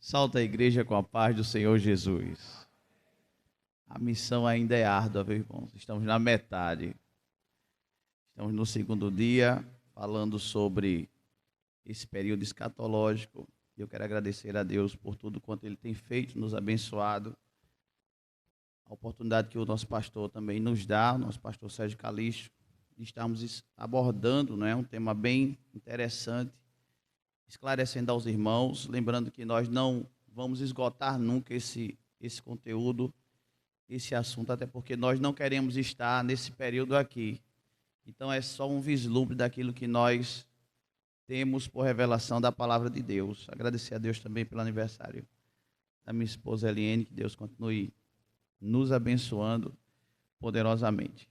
Salta a igreja com a paz do Senhor Jesus. A missão ainda é árdua, viu, irmãos? Estamos na metade. Estamos no segundo dia, falando sobre esse período escatológico. Eu quero agradecer a Deus por tudo quanto Ele tem feito, nos abençoado. A oportunidade que o nosso pastor também nos dá, o nosso pastor Sérgio Calixto, de estarmos abordando, não é, um tema bem interessante, esclarecendo aos irmãos, lembrando que nós não vamos esgotar nunca esse conteúdo, esse assunto, até porque nós não queremos estar nesse período aqui. Então é só um vislumbre daquilo que nós temos por revelação da palavra de Deus. Agradecer a Deus também pelo aniversário da minha esposa Eliene, que Deus continue nos abençoando poderosamente.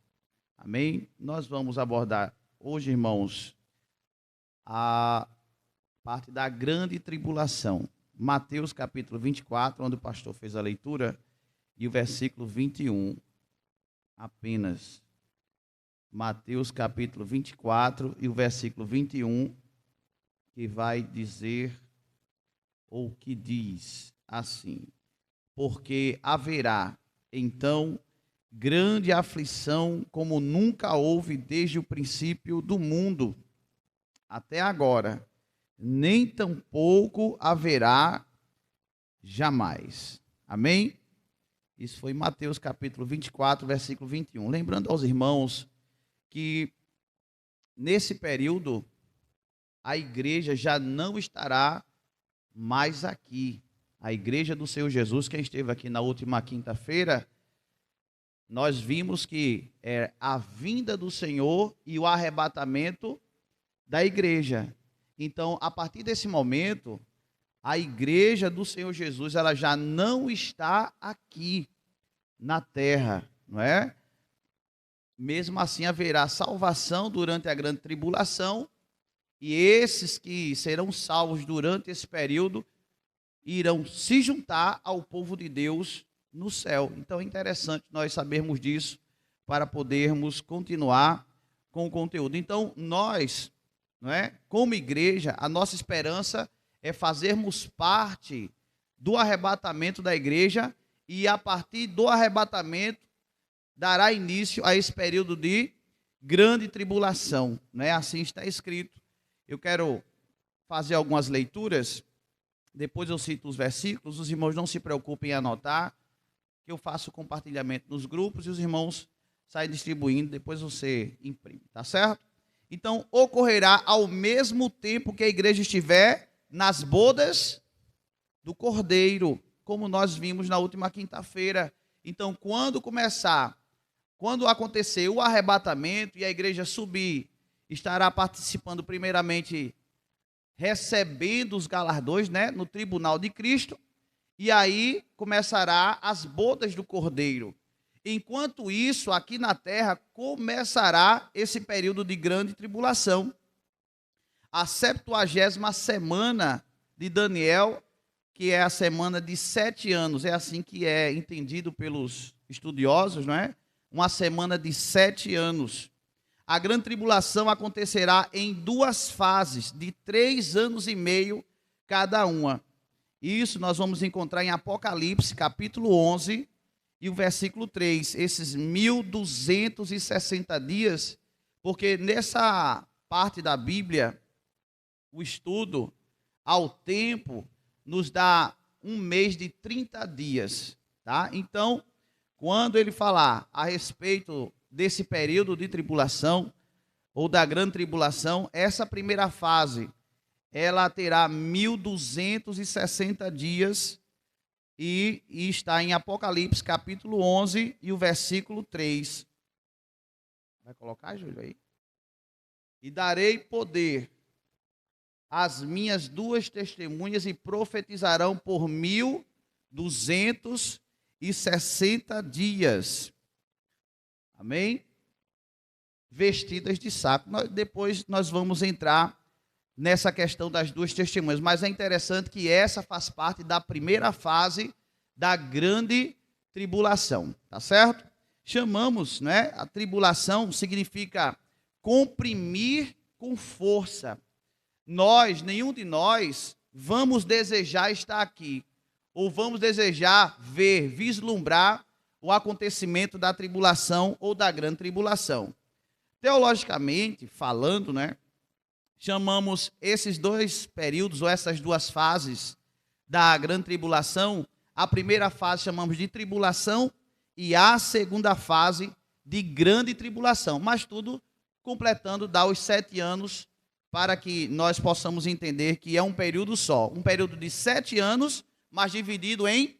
Amém? Nós vamos abordar hoje, irmãos, a parte da grande tribulação. Mateus capítulo 24, onde o pastor fez a leitura, e o versículo 21 apenas. Mateus capítulo 24 e o versículo 21, que vai dizer, ou que diz assim: porque haverá então grande aflição como nunca houve desde o princípio do mundo até agora, nem tampouco haverá jamais. Amém? Isso foi Mateus capítulo 24, versículo 21. Lembrando aos irmãos que nesse período a igreja já não estará mais aqui. A igreja do Senhor Jesus, quem esteve aqui na última quinta-feira, nós vimos que é a vinda do Senhor e o arrebatamento da igreja. Então, a partir desse momento, a igreja do Senhor Jesus, ela já não está aqui na terra, não é? Mesmo assim, haverá salvação durante a grande tribulação, e esses que serão salvos durante esse período irão se juntar ao povo de Deus no céu. Então é interessante nós sabermos disso para podermos continuar com o conteúdo. Então nós, não é, como igreja, a nossa esperança é fazermos parte do arrebatamento da igreja, e a partir do arrebatamento dará início a esse período de grande tribulação, não é? Assim está escrito. Eu quero fazer algumas leituras, depois eu cito os versículos. Os irmãos não se preocupem em anotar, que eu faço o compartilhamento nos grupos e os irmãos saem distribuindo, depois você imprime, tá certo? Então, ocorrerá ao mesmo tempo que a igreja estiver nas bodas do Cordeiro, como nós vimos na última quinta-feira. Então, quando acontecer o arrebatamento e a igreja subir, estará participando primeiramente, recebendo os galardões, né, no tribunal de Cristo, e aí começará as bodas do Cordeiro. Enquanto isso, aqui na terra, começará esse período de grande tribulação. A 70ª semana de Daniel, que é a semana de 7 anos, é assim que é entendido pelos estudiosos, não é? Uma semana de 7 anos. A grande tribulação acontecerá em 2 fases, de 3 anos e meio cada uma. Isso nós vamos encontrar em Apocalipse, capítulo 11, e o versículo 3. Esses 1260 dias, porque nessa parte da Bíblia, o estudo ao tempo nos dá um mês de 30 dias, tá? Então, quando ele falar a respeito desse período de tribulação, ou da grande tribulação, essa primeira fase, ela terá 1260 dias, e está em Apocalipse, capítulo 11, e o versículo 3. Vai colocar, Júlio, aí? E darei poder às minhas 2 testemunhas, e profetizarão por 1260 dias. Amém? Vestidas de saco. Depois nós vamos entrar nessa questão das 2 testemunhas, mas é interessante que essa faz parte da primeira fase da grande tribulação, tá certo? Chamamos, né? A tribulação significa comprimir com força. Nenhum de nós vamos desejar estar aqui, ou vamos desejar ver, vislumbrar o acontecimento da tribulação ou da grande tribulação. Teologicamente falando, né, chamamos esses dois períodos, ou essas duas fases da grande tribulação, a primeira fase chamamos de tribulação e a segunda fase de grande tribulação, mas tudo completando, dá os 7 anos, para que nós possamos entender que é um período só, um período de 7 anos, mas dividido em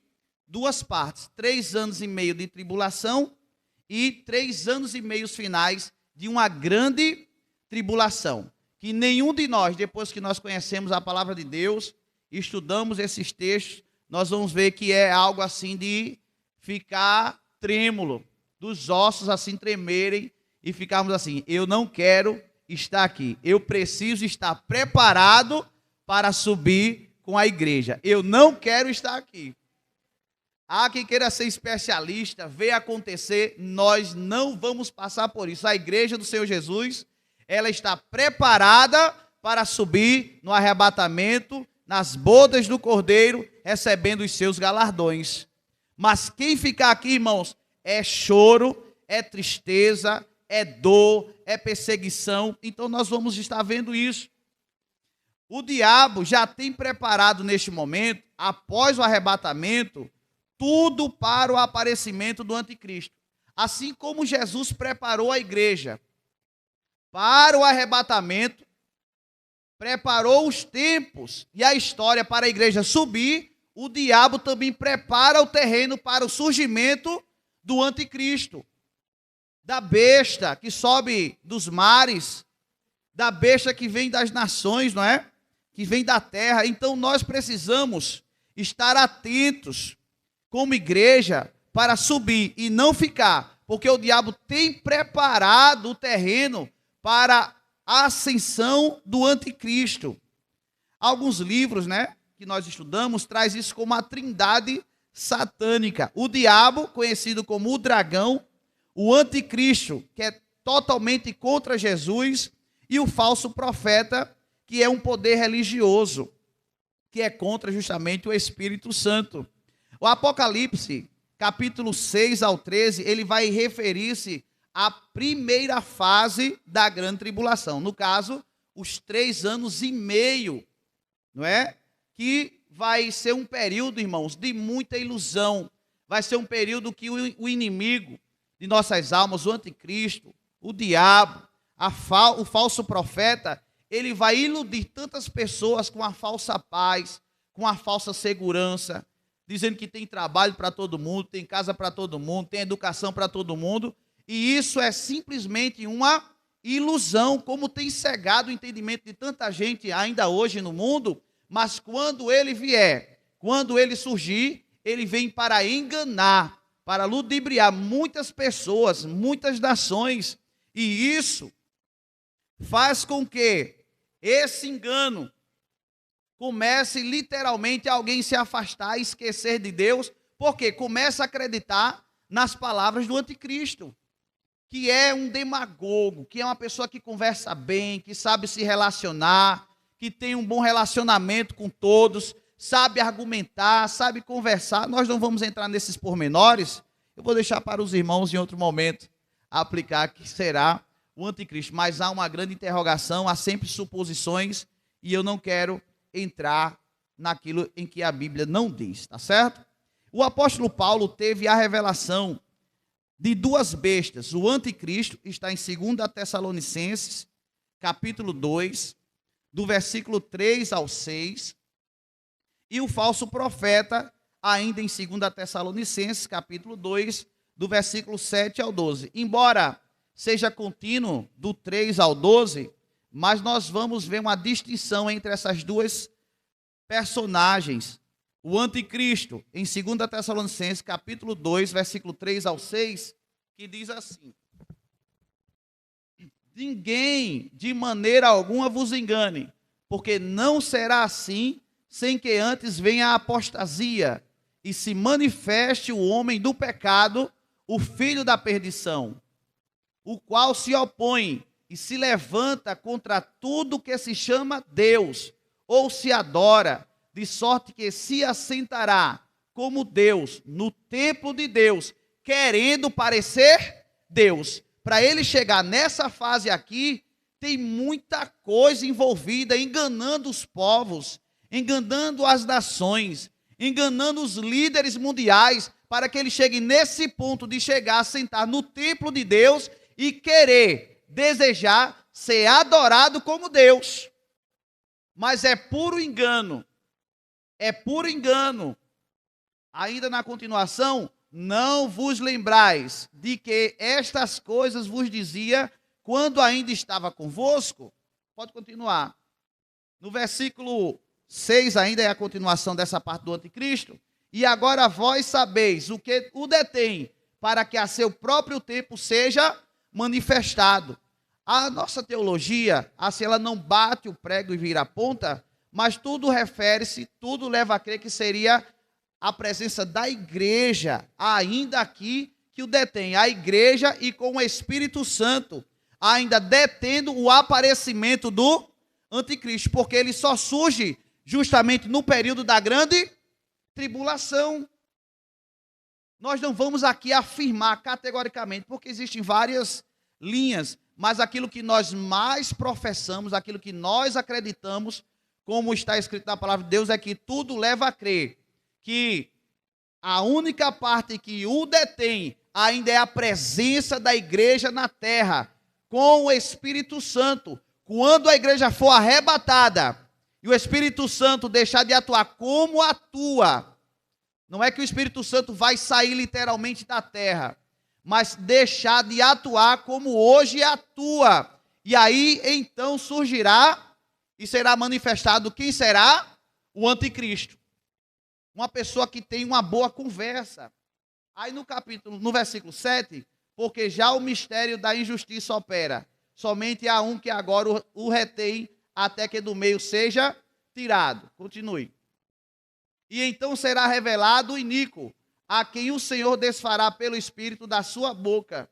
duas partes, 3 anos e meio de tribulação e 3 anos e meio finais de uma grande tribulação, que nenhum de nós, depois que nós conhecemos a palavra de Deus, estudamos esses textos, nós vamos ver que é algo assim de ficar trêmulo, dos ossos assim tremerem e ficarmos assim, eu não quero estar aqui, eu preciso estar preparado para subir com a igreja, eu não quero estar aqui. Há quem queira ser especialista, ver acontecer, nós não vamos passar por isso. A igreja do Senhor Jesus, ela está preparada para subir no arrebatamento, nas bodas do Cordeiro, recebendo os seus galardões. Mas quem ficar aqui, irmãos, é choro, é tristeza, é dor, é perseguição. Então nós vamos estar vendo isso. O diabo já tem preparado neste momento, após o arrebatamento, tudo para o aparecimento do anticristo. Assim como Jesus preparou a igreja para o arrebatamento, preparou os tempos e a história para a igreja subir, o diabo também prepara o terreno para o surgimento do anticristo, da besta que sobe dos mares, da besta que vem das nações, não é? Que vem da terra. Então nós precisamos estar atentos como igreja para subir e não ficar, porque o diabo tem preparado o terreno para a ascensão do anticristo. Alguns livros, né, que nós estudamos, traz isso como a trindade satânica. O diabo, conhecido como o dragão, o anticristo, que é totalmente contra Jesus, e o falso profeta, que é um poder religioso, que é contra justamente o Espírito Santo. O Apocalipse, capítulo 6 ao 13, ele vai referir-se à primeira fase da grande tribulação. No caso, os 3 anos e meio, não é? Que vai ser um período, irmãos, de muita ilusão. Vai ser um período que o inimigo de nossas almas, o anticristo, o diabo, o falso profeta, ele vai iludir tantas pessoas com a falsa paz, com a falsa segurança, dizendo que tem trabalho para todo mundo, tem casa para todo mundo, tem educação para todo mundo, e isso é simplesmente uma ilusão, como tem cegado o entendimento de tanta gente ainda hoje no mundo, mas quando ele vier, quando ele surgir, ele vem para enganar, para ludibriar muitas pessoas, muitas nações, e isso faz com que esse engano comece literalmente alguém se afastar e esquecer de Deus, porque começa a acreditar nas palavras do anticristo, que é um demagogo, que é uma pessoa que conversa bem, que sabe se relacionar, que tem um bom relacionamento com todos, sabe argumentar, sabe conversar. Nós não vamos entrar nesses pormenores, eu vou deixar para os irmãos em outro momento aplicar que será o anticristo, mas há uma grande interrogação, há sempre suposições, e eu não quero entrar naquilo em que a Bíblia não diz, tá certo? O apóstolo Paulo teve a revelação de 2 bestas. O anticristo está em 2 Tessalonicenses, capítulo 2, do versículo 3 ao 6, e o falso profeta, ainda em 2 Tessalonicenses, capítulo 2, do versículo 7 ao 12. Embora seja contínuo do 3 ao 12, mas nós vamos ver uma distinção entre essas duas personagens. O anticristo, em 2 Tessalonicenses, capítulo 2, versículo 3 ao 6, que diz assim: ninguém de maneira alguma vos engane, porque não será assim, sem que antes venha a apostasia, e se manifeste o homem do pecado, o filho da perdição, o qual se opõe e se levanta contra tudo que se chama Deus, ou se adora, de sorte que se assentará como Deus no templo de Deus, querendo parecer Deus. Para ele chegar nessa fase aqui, tem muita coisa envolvida, enganando os povos, enganando as nações, enganando os líderes mundiais, para que ele chegue nesse ponto de chegar a sentar no templo de Deus e querer, desejar ser adorado como Deus. Mas é puro engano. É puro engano. Ainda na continuação, não vos lembrais de que estas coisas vos dizia quando ainda estava convosco? Pode continuar. No versículo 6 ainda é a continuação dessa parte do anticristo. E agora vós sabeis o que o detém, para que a seu próprio tempo seja manifestado. A nossa teologia, assim, ela não bate o prego e vira a ponta, mas tudo refere-se, tudo leva a crer que seria a presença da igreja, ainda aqui, que o detém. A igreja e com o Espírito Santo, ainda detendo o aparecimento do anticristo, porque ele só surge justamente no período da grande tribulação. Nós não vamos aqui afirmar categoricamente, porque existem várias linhas, mas aquilo que nós mais professamos, aquilo que nós acreditamos, como está escrito na palavra de Deus, é que tudo leva a crer que a única parte que o detém ainda é a presença da igreja na terra, com o Espírito Santo. Quando a igreja for arrebatada e o Espírito Santo deixar de atuar como atua, não é que o Espírito Santo vai sair literalmente da terra, mas deixar de atuar como hoje atua. E aí então surgirá e será manifestado quem será? O anticristo. Uma pessoa que tem uma boa conversa. Aí no versículo 7, porque já o mistério da injustiça opera, somente há um que agora o retém, até que do meio seja tirado. Continue. E então será revelado o iníquo, a quem o Senhor desfará pelo espírito da sua boca,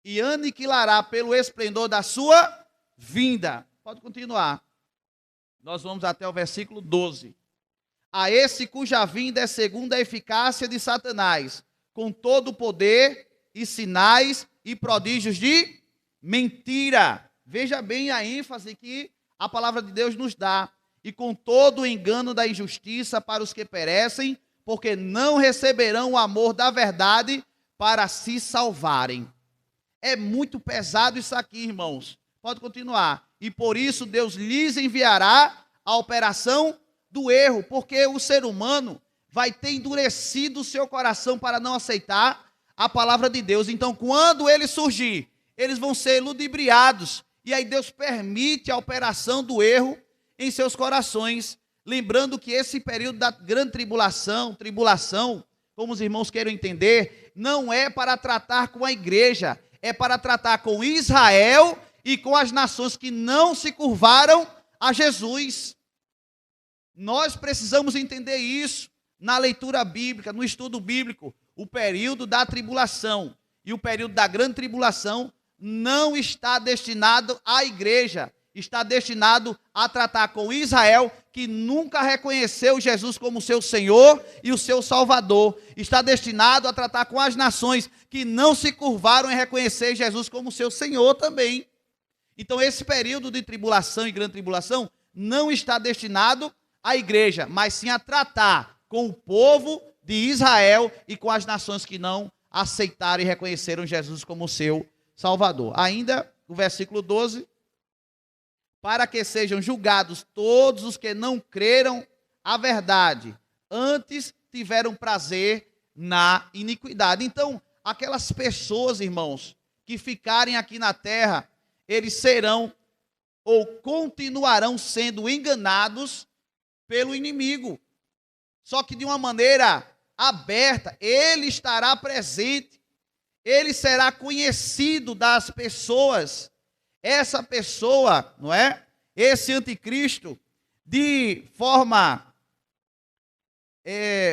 e aniquilará pelo esplendor da sua vinda. Pode continuar. Nós vamos até o versículo 12. A esse cuja vinda é segundo a eficácia de Satanás, com todo o poder e sinais e prodígios de mentira. Veja bem a ênfase que a palavra de Deus nos dá. E com todo o engano da injustiça para os que perecem, porque não receberão o amor da verdade para se salvarem. É muito pesado isso aqui, irmãos. Pode continuar. E por isso Deus lhes enviará a operação do erro, porque o ser humano vai ter endurecido o seu coração para não aceitar a palavra de Deus. Então, quando ele surgir, eles vão ser ludibriados. E aí Deus permite a operação do erro em seus corações. Lembrando que esse período da grande tribulação, como os irmãos queiram entender, não é para tratar com a igreja, é para tratar com Israel e com as nações que não se curvaram a Jesus. Nós precisamos entender isso na leitura bíblica, no estudo bíblico. O período da tribulação e o período da grande tribulação não está destinado à igreja, está destinado a tratar com Israel, que nunca reconheceu Jesus como seu Senhor e o seu Salvador. Está destinado a tratar com as nações que não se curvaram em reconhecer Jesus como seu Senhor também. Então esse período de tribulação e grande tribulação não está destinado à igreja, mas sim a tratar com o povo de Israel e com as nações que não aceitaram e reconheceram Jesus como seu Salvador. Ainda o versículo 12, para que sejam julgados todos os que não creram a verdade, antes tiveram prazer na iniquidade. Então, aquelas pessoas, irmãos, que ficarem aqui na terra, eles serão ou continuarão sendo enganados pelo inimigo. Só que de uma maneira aberta, ele estará presente, ele será conhecido das pessoas. Essa pessoa, não é? Esse anticristo, de forma,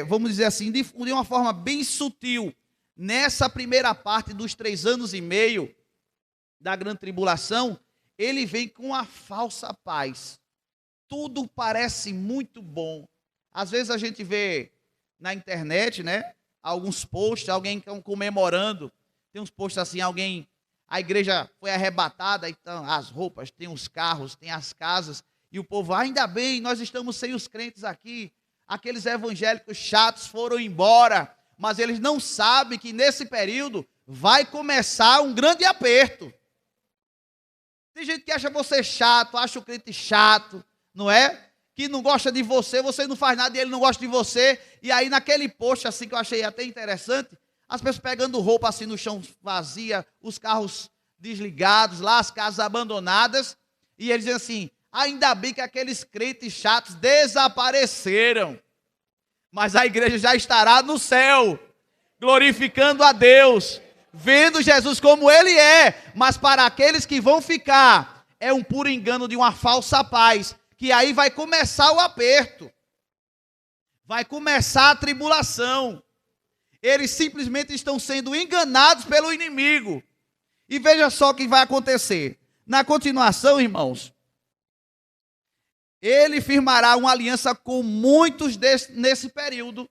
vamos dizer assim, de uma forma bem sutil, nessa primeira parte dos 3 anos e meio da grande tribulação, ele vem com a falsa paz. tudo parece muito bom. Às vezes a gente vê na internet, né, alguns posts, alguém comemorando. Tem uns posts assim, a igreja foi arrebatada, então as roupas, tem os carros, tem as casas, e o povo, ainda bem, nós estamos sem os crentes aqui. Aqueles evangélicos chatos foram embora, mas eles não sabem que nesse período vai começar um grande aperto. Tem gente que acha você chato, acha o crente chato, não é? Que não gosta de você, você não faz nada e ele não gosta de você. E aí naquele post assim que eu achei até interessante, as pessoas pegando roupa assim no chão vazia, os carros desligados, lá as casas abandonadas, e eles dizem assim, ainda bem que aqueles crentes chatos desapareceram, mas a igreja já estará no céu, glorificando a Deus, vendo Jesus como Ele é. Mas para aqueles que vão ficar, é um puro engano de uma falsa paz, que aí vai começar o aperto, vai começar a tribulação. Eles simplesmente estão sendo enganados pelo inimigo. E veja só o que vai acontecer. Na continuação, irmãos, ele firmará uma aliança com muitos nesse período.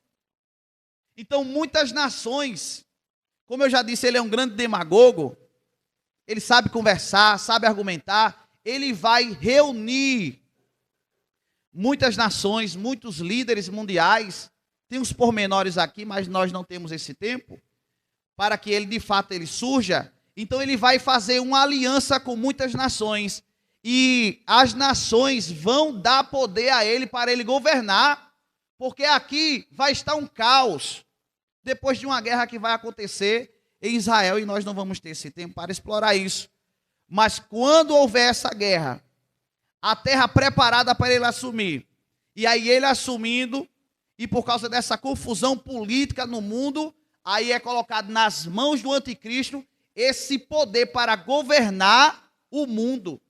Então, muitas nações, como eu já disse, ele é um grande demagogo, ele sabe conversar, sabe argumentar, ele vai reunir muitas nações, muitos líderes mundiais. Tem uns pormenores aqui, mas nós não temos esse tempo, para que ele de fato ele surja. Então ele vai fazer uma aliança com muitas nações, e as nações vão dar poder a ele para ele governar, porque aqui vai estar um caos, depois de uma guerra que vai acontecer em Israel, e nós não vamos ter esse tempo para explorar isso. Mas quando houver essa guerra, a terra preparada para ele assumir, e aí ele assumindo, e por causa dessa confusão política no mundo, aí é colocado nas mãos do anticristo esse poder para governar o mundo.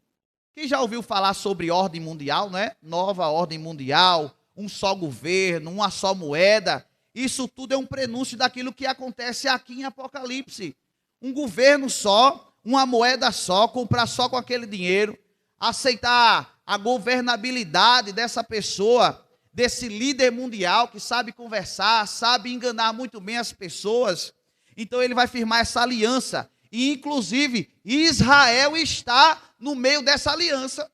Quem já ouviu falar sobre ordem mundial, né? Nova ordem mundial, um só governo, uma só moeda. Isso tudo é um prenúncio daquilo que acontece aqui em Apocalipse. Um governo só, uma moeda só, comprar só com aquele dinheiro, aceitar a governabilidade dessa pessoa, desse líder mundial que sabe conversar, sabe enganar muito bem as pessoas. Então ele vai firmar essa aliança. E inclusive Israel está no meio dessa aliança,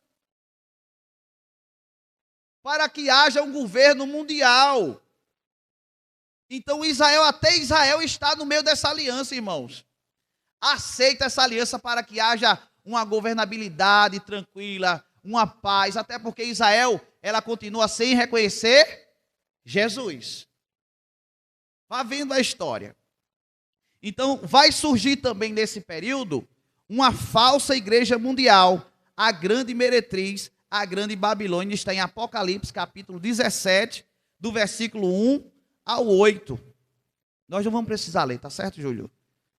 para que haja um governo mundial. Então até Israel está no meio dessa aliança, irmãos. Aceita essa aliança para que haja uma governabilidade tranquila, uma paz, até porque Israel, ela continua sem reconhecer Jesus. Vá vendo a história. Então, vai surgir também nesse período uma falsa igreja mundial, a grande meretriz, a grande Babilônia, está em Apocalipse, capítulo 17, do versículo 1 ao 8. Nós não vamos precisar ler, tá certo, Júlio?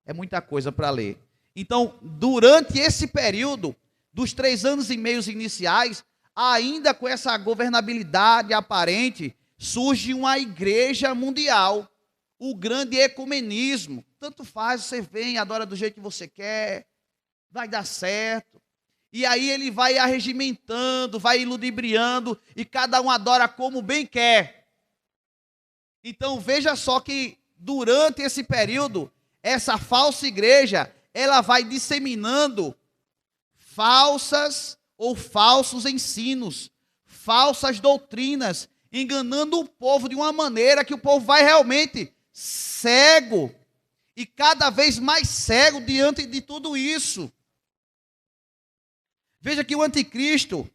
É muita coisa para ler. Então, durante esse período, dos 3 anos e meio iniciais, ainda com essa governabilidade aparente, surge uma igreja mundial, o grande ecumenismo. Tanto faz, você vem, adora do jeito que você quer, vai dar certo. E aí ele vai arregimentando, vai ludibriando, e cada um adora como bem quer. Então veja só que durante esse período, essa falsa igreja, ela vai disseminando falsas ou falsos ensinos, falsas doutrinas, enganando o povo de uma maneira que o povo vai realmente cego, e cada vez mais cego diante de tudo isso. Veja que o anticristo,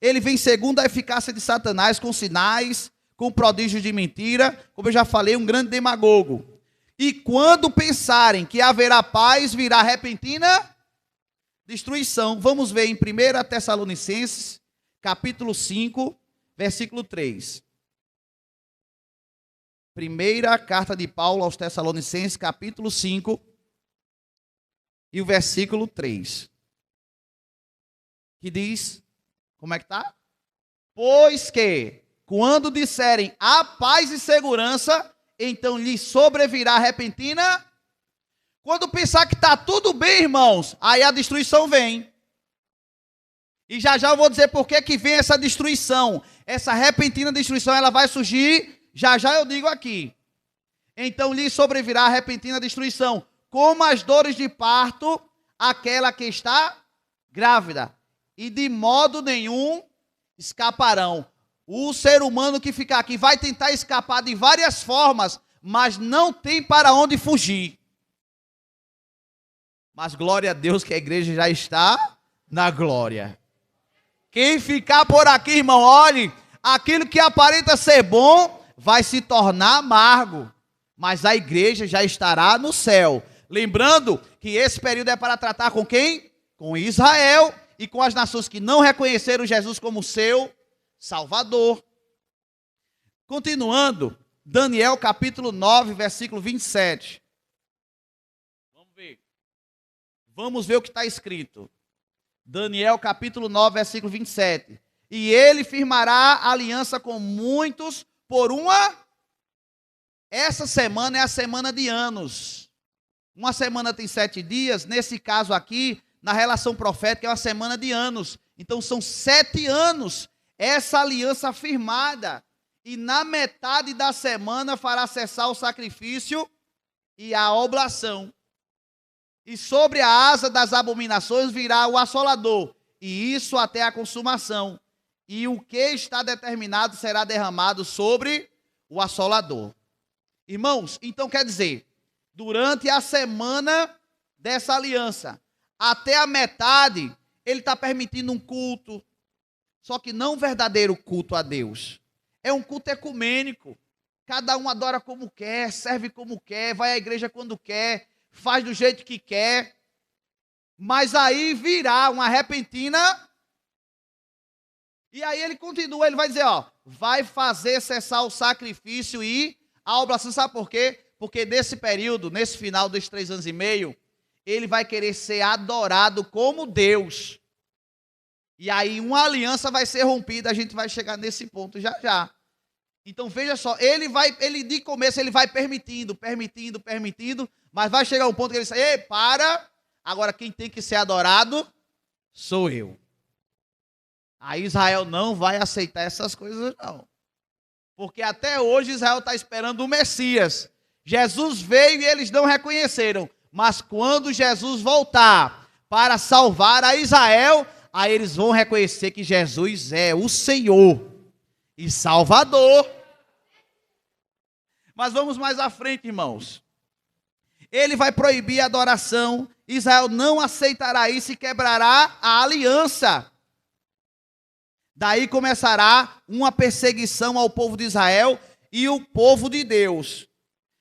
ele vem segundo a eficácia de Satanás, com sinais, com prodígios de mentira, como eu já falei, um grande demagogo. E quando pensarem que haverá paz, virá repentina destruição. Vamos ver em 1 Tessalonicenses, capítulo 5, versículo 3. Primeira carta de Paulo aos Tessalonicenses, capítulo 5, e o versículo 3. Que diz, como é que está? Pois que, quando disserem a paz e segurança, então lhes sobrevirá repentina. Quando pensar que está tudo bem, irmãos, aí a destruição vem. E já já eu vou dizer por que vem essa destruição. Essa repentina destruição, ela vai surgir, já já eu digo aqui. Então lhe sobrevirá a repentina destruição, como as dores de parto, aquela que está grávida. E de modo nenhum escaparão. O ser humano que ficar aqui vai tentar escapar de várias formas, mas não tem para onde fugir. Mas glória a Deus que a igreja já está na glória. Quem ficar por aqui, irmão, olhe, aquilo que aparenta ser bom vai se tornar amargo, mas a igreja já estará no céu. Lembrando que esse período é para tratar com quem? Com Israel e com as nações que não reconheceram Jesus como seu Salvador. Continuando, Daniel capítulo 9, versículo 27. Vamos ver o que está escrito. Daniel capítulo 9, versículo 27. E ele firmará aliança com muitos por uma... Essa semana é a semana de anos. Uma semana tem 7 dias. Nesse caso aqui, na relação profética, é uma semana de anos. Então são 7 anos essa aliança firmada. E na metade da semana fará cessar o sacrifício e a oblação. E sobre a asa das abominações virá o assolador, e isso até a consumação. E o que está determinado será derramado sobre o assolador. Irmãos, então quer dizer, durante a semana dessa aliança, até a metade, ele está permitindo um culto, só que não um verdadeiro culto a Deus. É um culto ecumênico. Cada um adora como quer, serve como quer, vai à igreja quando quer, faz do jeito que quer, mas aí virá uma repentina, e aí ele continua, ele vai dizer, vai fazer cessar o sacrifício e a oblação. Sabe por quê? Porque nesse período, nesse final dos 3 anos e meio, ele vai querer ser adorado como Deus, e aí uma aliança vai ser rompida, a gente vai chegar nesse ponto já já. Então veja só, ele de começo ele vai permitindo, mas vai chegar um ponto que ele diz, ei, para, agora quem tem que ser adorado sou eu. Aí Israel não vai aceitar essas coisas não. Porque até hoje Israel está esperando o Messias. Jesus veio e eles não reconheceram. Mas quando Jesus voltar para salvar a Israel, aí eles vão reconhecer que Jesus é o Senhor e Salvador. Mas vamos mais à frente, irmãos. Ele vai proibir a adoração. Israel não aceitará isso e quebrará a aliança. Daí começará uma perseguição ao povo de Israel e o povo de Deus.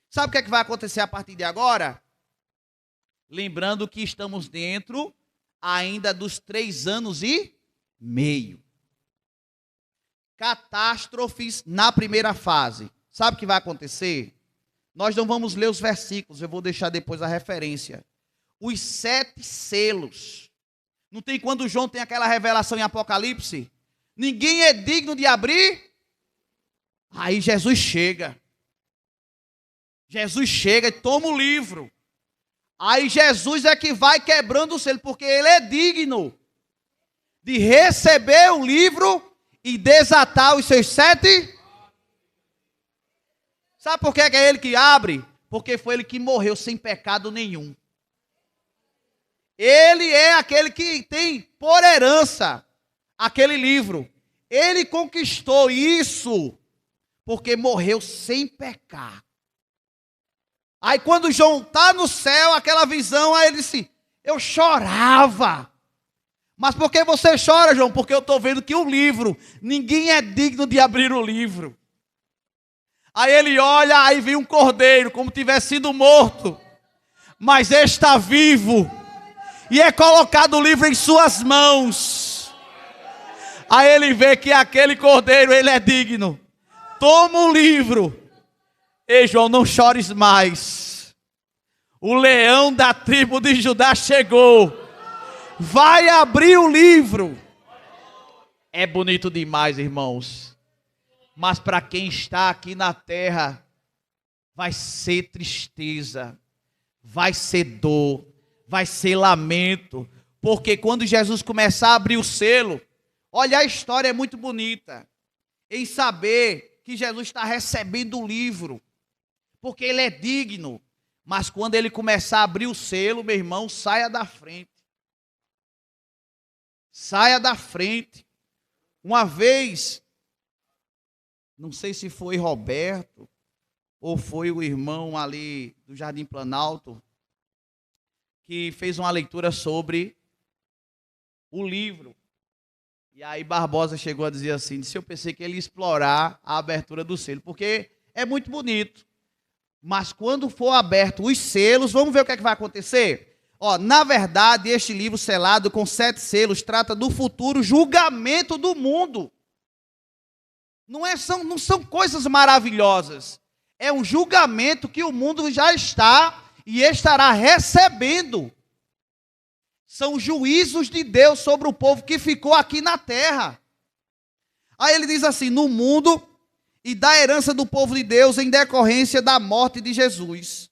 Sabe o que é que vai acontecer a partir de agora? Lembrando que estamos dentro ainda dos 3 anos e meio. Catástrofes na primeira fase. Sabe o que vai acontecer? Nós não vamos ler os versículos, eu vou deixar depois a referência. Os 7 selos. Não tem quando João tem aquela revelação em Apocalipse? Ninguém é digno de abrir. Aí Jesus chega. Jesus chega e toma o livro. Aí Jesus é que vai quebrando o selo, porque ele é digno de receber o livro e desatar os seus 7. Sabe por que é ele que abre? Porque foi ele que morreu sem pecado nenhum. Ele é aquele que tem por herança aquele livro. Ele conquistou isso porque morreu sem pecar. Aí quando João está no céu, aquela visão, aí ele disse, eu chorava. Mas por que você chora, João? Porque eu estou vendo que o livro, ninguém é digno de abrir o livro. Aí ele olha, aí vem um cordeiro, como tivesse sido morto. Mas está vivo. E é colocado o livro em suas mãos. Aí ele vê que aquele cordeiro, ele é digno. Toma o livro. Ei, João, não chores mais. O leão da tribo de Judá chegou. Vai abrir o livro. É bonito demais, irmãos. Mas para quem está aqui na terra, vai ser tristeza, vai ser dor, vai ser lamento, Porque quando Jesus começar a abrir o selo, olha, a história é muito bonita. Em saber que Jesus está recebendo o livro, porque ele é digno. Mas quando ele começar a abrir o selo, meu irmão, saia da frente. Saia da frente. Uma vez, não sei se foi Roberto, ou foi o irmão ali do Jardim Planalto, que fez uma leitura sobre o livro. E aí Barbosa chegou a dizer assim, eu pensei que ele ia explorar a abertura do selo, porque é muito bonito. Mas quando for aberto os selos, vamos ver o que é que vai acontecer? Na verdade, este livro selado com 7 selos trata do futuro julgamento do mundo. Não são coisas maravilhosas. É um julgamento que o mundo já está e estará recebendo. São juízos de Deus sobre o povo que ficou aqui na terra. Aí ele diz assim, no mundo e da herança do povo de Deus em decorrência da morte de Jesus.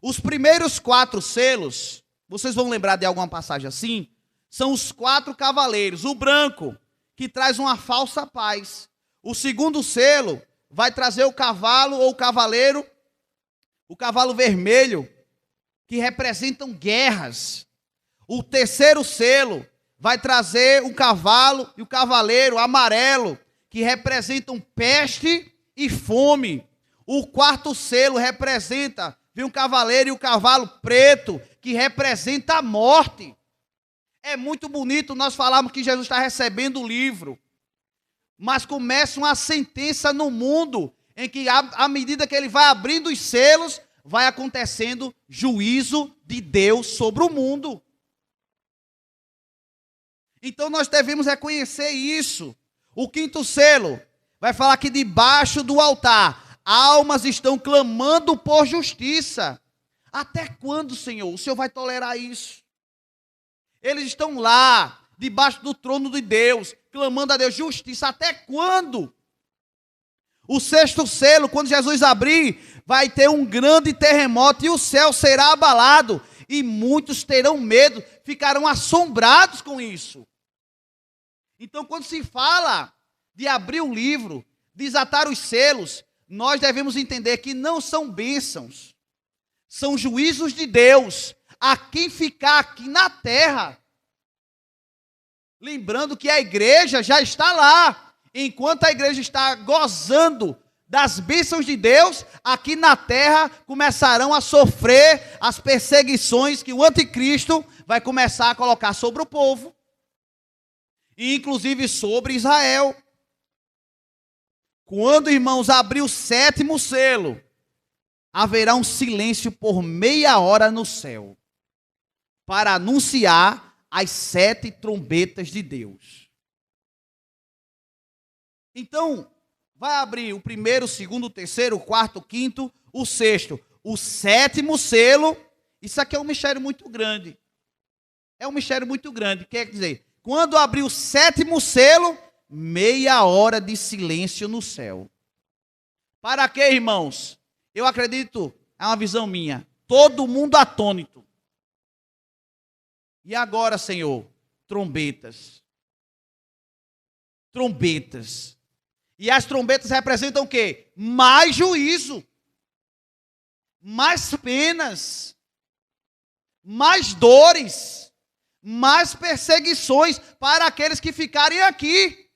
Os primeiros 4 selos, vocês vão lembrar de alguma passagem assim, são os 4 cavaleiros. O branco, que traz uma falsa paz. O segundo selo vai trazer o cavalo ou o cavaleiro, o cavalo vermelho, que representam guerras. O terceiro selo vai trazer o cavalo e o cavaleiro amarelo, que representam peste e fome. O quarto selo representa, o cavaleiro e o cavalo preto, que representa a morte. É muito bonito nós falarmos que Jesus está recebendo o livro, mas começa uma sentença no mundo, em que à medida que ele vai abrindo os selos, vai acontecendo juízo de Deus sobre o mundo. Então nós devemos reconhecer isso. O quinto selo vai falar que debaixo do altar, almas estão clamando por justiça. Até quando, Senhor? O Senhor vai tolerar isso? Eles estão lá, debaixo do trono de Deus, clamando a Deus justiça. Até quando? O sexto selo, quando Jesus abrir, vai ter um grande terremoto e o céu será abalado. E muitos terão medo, ficarão assombrados com isso. Então, quando se fala de abrir o livro, desatar os selos, nós devemos entender que não são bênçãos, são juízos de Deus a quem ficar aqui na terra. Lembrando que a igreja já está lá. Enquanto a igreja está gozando das bênçãos de Deus, aqui na terra começarão a sofrer as perseguições que o anticristo vai começar a colocar sobre o povo, e inclusive sobre Israel. Quando, irmãos, abrir o sétimo selo, haverá um silêncio por meia hora no céu, para anunciar as 7 trombetas de Deus. Então, vai abrir o primeiro, o segundo, o terceiro, o quarto, o quinto, o sexto. O sétimo selo, isso aqui é um mistério muito grande. É um mistério muito grande. Quer dizer, quando abrir o sétimo selo, meia hora de silêncio no céu. Para quê, irmãos? Eu acredito, é uma visão minha, todo mundo atônito. E agora, Senhor, trombetas. Trombetas. E as trombetas representam o quê? Mais juízo, mais penas, mais dores, mais perseguições para aqueles que ficarem aqui.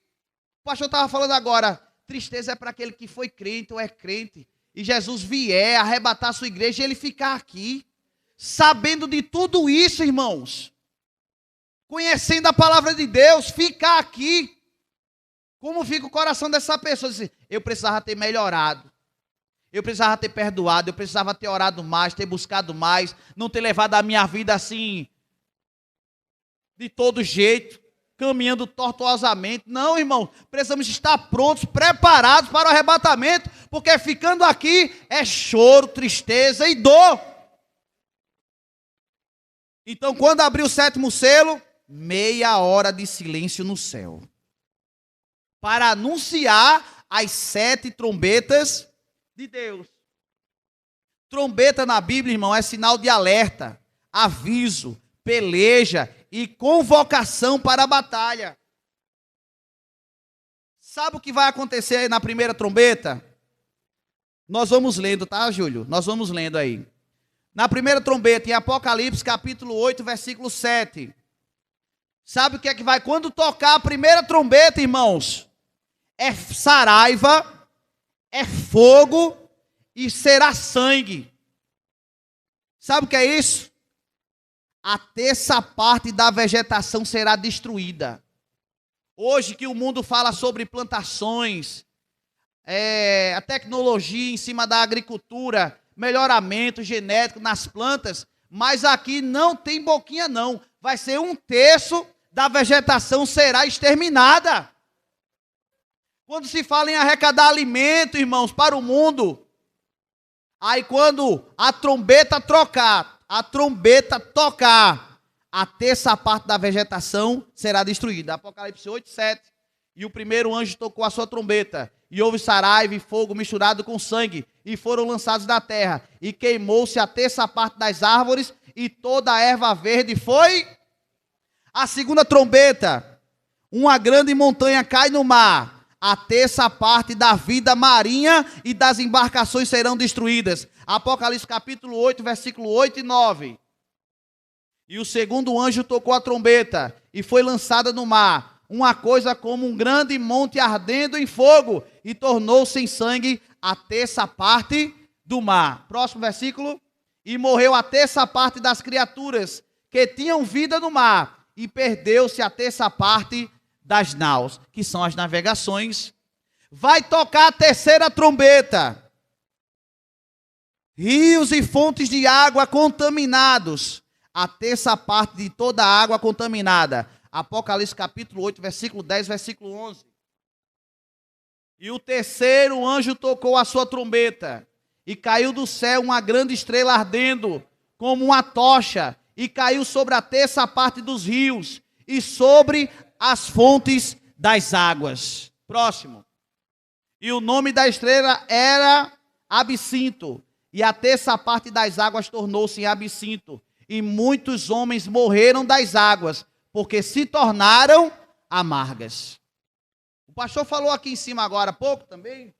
O pastor estava falando agora, tristeza é para aquele que foi crente ou é crente, e Jesus vier arrebatar a sua igreja e ele ficar aqui, sabendo de tudo isso, irmãos, conhecendo a palavra de Deus, ficar aqui. Como fica o coração dessa pessoa? Diz, eu precisava ter melhorado, eu precisava ter perdoado, eu precisava ter orado mais, ter buscado mais, não ter levado a minha vida assim, de todo jeito, caminhando tortuosamente. Não, irmão, precisamos estar prontos, preparados para o arrebatamento, porque ficando aqui é choro, tristeza e dor. Então, quando abrir o sétimo selo, meia hora de silêncio no céu, para anunciar as 7 trombetas de Deus. Trombeta na Bíblia, irmão, é sinal de alerta, aviso, peleja e convocação para a batalha. Sabe o que vai acontecer na primeira trombeta? Nós vamos lendo, tá, Júlio? Nós vamos lendo aí. Na primeira trombeta, em Apocalipse, capítulo 8, versículo 7. Sabe o que é que vai? Quando tocar a primeira trombeta, irmãos, é saraiva, é fogo e será sangue. Sabe o que é isso? A terça parte da vegetação será destruída. Hoje que o mundo fala sobre plantações, a tecnologia em cima da agricultura, melhoramento genético nas plantas, mas aqui não tem boquinha não. Vai ser 1/3 da vegetação será exterminada. Quando se fala em arrecadar alimento, irmãos, para o mundo, aí quando a trombeta tocar, a terça parte da vegetação será destruída. Apocalipse 8, 7. E o primeiro anjo tocou a sua trombeta, e houve saraiva e fogo misturado com sangue, e foram lançados na terra, e queimou-se a terça parte das árvores, e toda a erva verde foi. A segunda trombeta, uma grande montanha cai no mar, a terça parte da vida marinha e das embarcações serão destruídas. Apocalipse capítulo 8, versículo 8 e 9. E o segundo anjo tocou a trombeta, e foi lançada no mar uma coisa como um grande monte ardendo em fogo, e tornou-se em sangue a terça parte do mar. Próximo versículo. E morreu a terça parte das criaturas que tinham vida no mar, e perdeu-se a terça parte das naus, que são as navegações. Vai tocar a terceira trombeta. Rios e fontes de água contaminados, a terça parte de toda a água contaminada. Apocalipse capítulo 8, versículo 10, versículo 11. E o terceiro anjo tocou a sua trombeta, e caiu do céu uma grande estrela ardendo, como uma tocha, e caiu sobre a terça parte dos rios, e sobre as fontes das águas. Próximo. E o nome da estrela era Absinto, e a terça parte das águas tornou-se em absinto, e muitos homens morreram das águas, porque se tornaram amargas. O pastor falou aqui em cima agora há pouco também,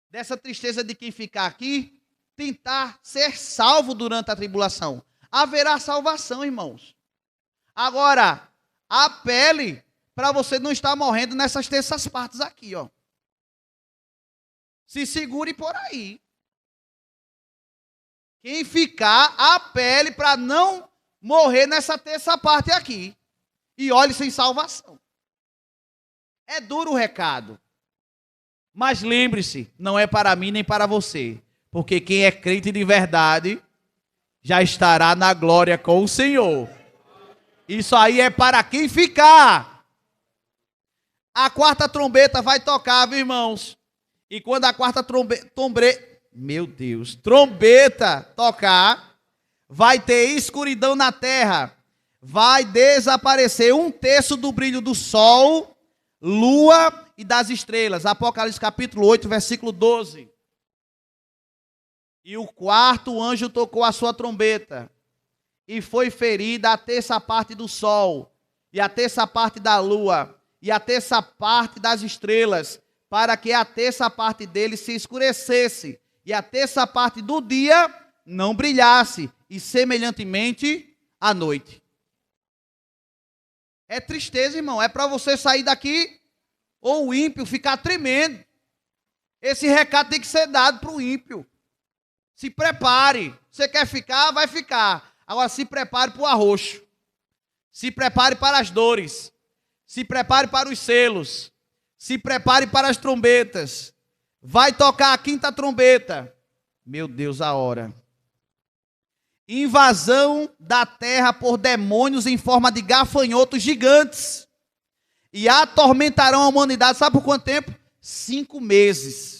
dessa tristeza de quem ficar aqui, tentar ser salvo durante a tribulação. Haverá salvação, irmãos. Agora, apele para você não estar morrendo nessas terças partes aqui, ó. Se segure por aí. Quem ficar, apele para não morrer nessa terça parte aqui. E olhe sem salvação. É duro o recado. Mas lembre-se, não é para mim nem para você. Porque quem é crente de verdade já estará na glória com o Senhor. Isso aí é para quem ficar. A quarta trombeta vai tocar, viu, irmãos? E quando a quarta trombeta tocar, vai ter escuridão na terra. Vai desaparecer 1/3 do brilho do sol, lua e das estrelas. Apocalipse capítulo 8, versículo 12. E o quarto anjo tocou a sua trombeta, e foi ferida a terça parte do sol, e a terça parte da lua, e a terça parte das estrelas, para que a terça parte dele se escurecesse, e a terça parte do dia não brilhasse, e semelhantemente à noite. É tristeza, irmão, é para você sair daqui, ou o ímpio ficar tremendo. Esse recado tem que ser dado para o ímpio. Se prepare. Você quer ficar, vai ficar. Agora se prepare para o arroxo. Se prepare para as dores. Se prepare para os selos. Se prepare para as trombetas. Vai tocar a quinta trombeta. Meu Deus, a hora. Invasão da terra por demônios em forma de gafanhotos gigantes. E atormentarão a humanidade. Sabe por quanto tempo? 5 meses.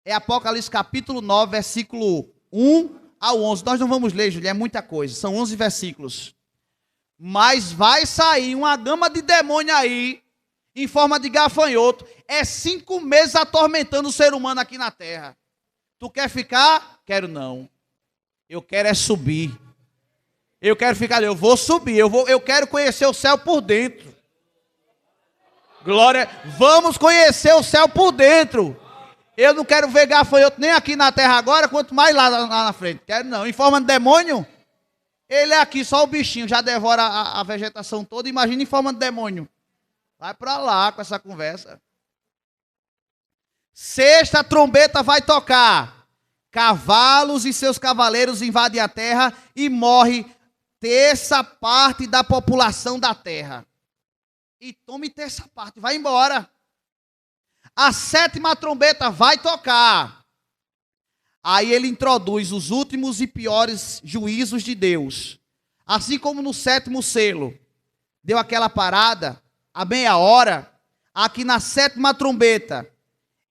É Apocalipse capítulo 9, versículo 1 ao 11. Nós não vamos ler, Júlio, é muita coisa. São 11 versículos. Mas vai sair uma gama de demônio aí, em forma de gafanhoto. É 5 meses atormentando o ser humano aqui na terra. Tu quer ficar? Quero não. Eu quero é subir. Eu quero ficar ali, eu vou subir, eu quero conhecer o céu por dentro. Glória, vamos conhecer o céu por dentro. Eu não quero ver gafanhoto nem aqui na terra agora, quanto mais lá na frente. Quero não. Em forma de demônio, ele é aqui, só o bichinho, já devora a vegetação toda. Imagina em forma de demônio. Vai para lá com essa conversa. Sexta trombeta vai tocar. Cavalos e seus cavaleiros invadem a terra e morre terça parte da população da terra. E tome terça parte, vai embora. A sétima trombeta vai tocar. Aí ele introduz os últimos e piores juízos de Deus. Assim como no sétimo selo deu aquela parada, a meia hora, aqui na sétima trombeta,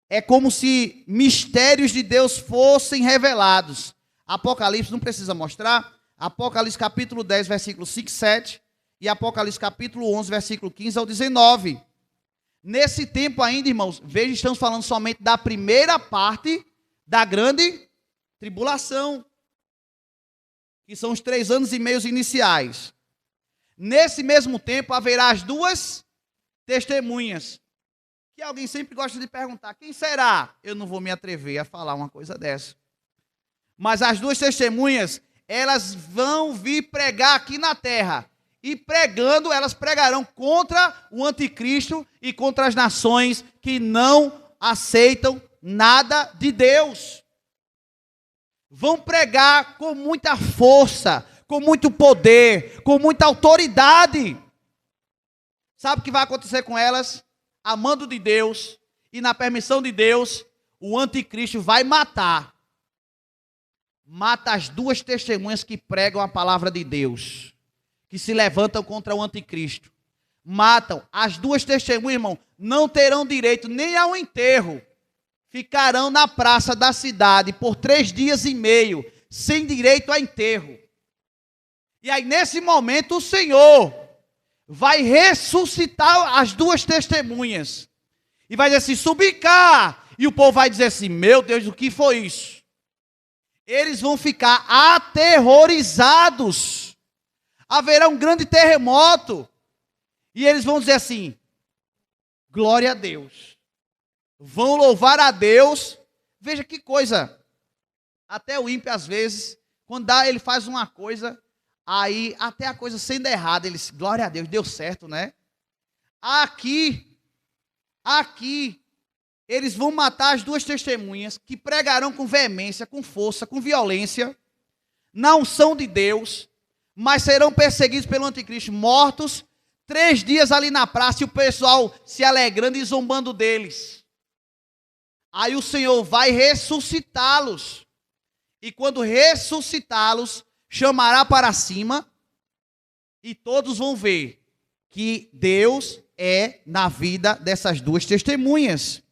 é como se mistérios de Deus fossem revelados. Apocalipse não precisa mostrar. Apocalipse capítulo 10, versículo 5 e 7. E Apocalipse capítulo 11, versículo 15 ao 19. Nesse tempo ainda, irmãos, veja, estamos falando somente da primeira parte da grande tribulação, que são os 3 anos e meio iniciais. Nesse mesmo tempo haverá as duas testemunhas, que alguém sempre gosta de perguntar, quem será? Eu não vou me atrever a falar uma coisa dessa. Mas as duas testemunhas, elas vão vir pregar aqui na terra. E pregando, elas pregarão contra o anticristo e contra as nações que não aceitam nada de Deus. Vão pregar com muita força, com muito poder, com muita autoridade. Sabe o que vai acontecer com elas? A mando de Deus e na permissão de Deus, o anticristo vai matar. Mata as duas testemunhas que pregam a palavra de Deus, que se levantam contra o anticristo. Matam. As duas testemunhas, irmão, não terão direito nem ao enterro. Ficarão na praça da cidade por 3 dias e meio, sem direito a enterro. E aí, nesse momento, o Senhor vai ressuscitar as duas testemunhas. E vai dizer assim, subi cá. E o povo vai dizer assim, meu Deus, o que foi isso? Eles vão ficar aterrorizados. Haverá um grande terremoto. E eles vão dizer assim, glória a Deus. Vão louvar a Deus. Veja que coisa. Até o ímpio, às vezes, quando ele faz uma coisa, aí até a coisa sendo errada, eles, glória a Deus, deu certo, né? Aqui, eles vão matar as duas testemunhas que pregarão com veemência, com força, com violência, não são de Deus, mas serão perseguidos pelo anticristo, mortos, 3 dias ali na praça e o pessoal se alegrando e zombando deles. Aí o Senhor vai ressuscitá-los. E quando ressuscitá-los, chamará para cima e todos vão ver que Deus é na vida dessas duas testemunhas.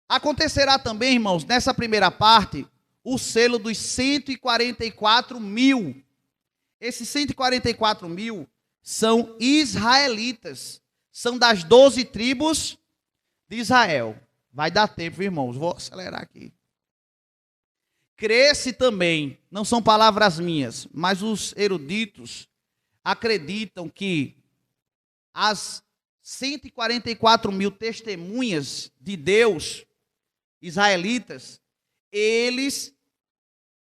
Acontecerá também, irmãos, nessa primeira parte, o selo dos 144 mil. Esses 144 mil são israelitas, são das 12 tribos de Israel. Vai dar tempo, irmãos, vou acelerar aqui. Cresce também, não são palavras minhas, mas os eruditos acreditam que as 144 mil testemunhas de Deus, israelitas, eles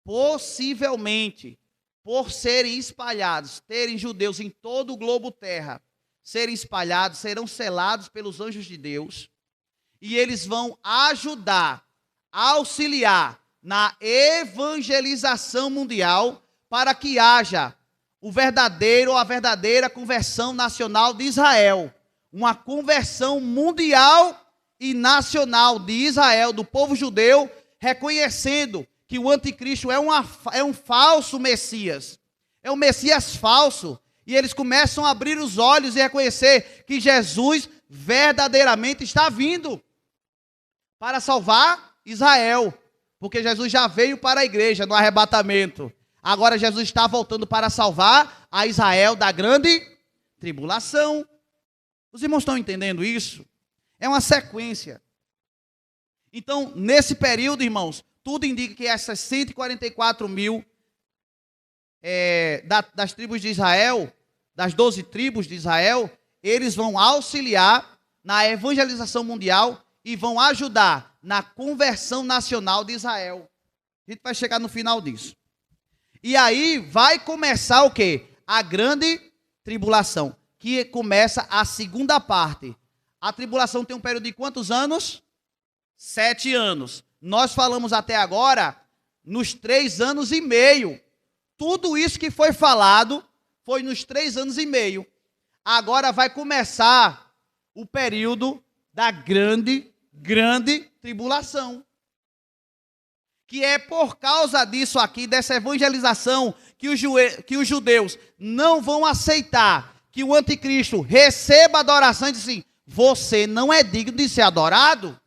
possivelmente, por serem espalhados, terem judeus em todo o globo terra, serem espalhados, serão selados pelos anjos de Deus, e eles vão ajudar, auxiliar na evangelização mundial para que haja o verdadeiro ou a verdadeira conversão nacional de Israel, uma conversão mundial e nacional de Israel, do povo judeu, reconhecendo que o anticristo é um falso Messias, é um Messias falso, e eles começam a abrir os olhos e reconhecer que Jesus verdadeiramente está vindo para salvar Israel, porque Jesus já veio para a igreja no arrebatamento. Agora Jesus está voltando para salvar a Israel da grande tribulação. Os irmãos estão entendendo isso? É uma sequência. Então, nesse período, irmãos, tudo indica que essas 144 mil das tribos de Israel, das 12 tribos de Israel, eles vão auxiliar na evangelização mundial e vão ajudar na conversão nacional de Israel. A gente vai chegar no final disso. E aí vai começar o quê? A grande tribulação, que começa a segunda parte. A tribulação tem um período de quantos anos? 7 anos. Nós falamos até agora nos 3 anos e meio. Tudo isso que foi falado foi nos 3 anos e meio. Agora vai começar o período da grande tribulação. Que é por causa disso aqui, dessa evangelização, que os judeus não vão aceitar que o anticristo receba adoração e diz assim, você não é digno de ser adorado.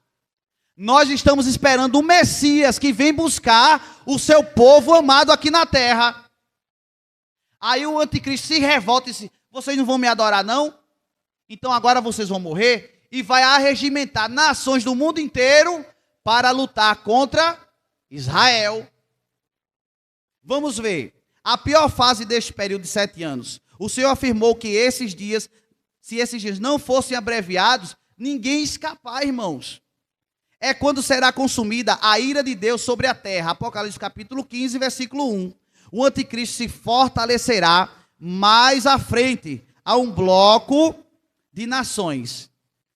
Nós estamos esperando o Messias que vem buscar o seu povo amado aqui na terra. Aí o anticristo se revolta e diz, vocês não vão me adorar não? Então agora vocês vão morrer e vai arregimentar nações do mundo inteiro para lutar contra Israel. Vamos ver. A pior fase deste período de 7 anos. O Senhor afirmou que esses dias, se esses dias não fossem abreviados, ninguém ia escapar, irmãos. É quando será consumida a ira de Deus sobre a terra. Apocalipse capítulo 15, versículo 1. O anticristo se fortalecerá mais à frente a um bloco de nações.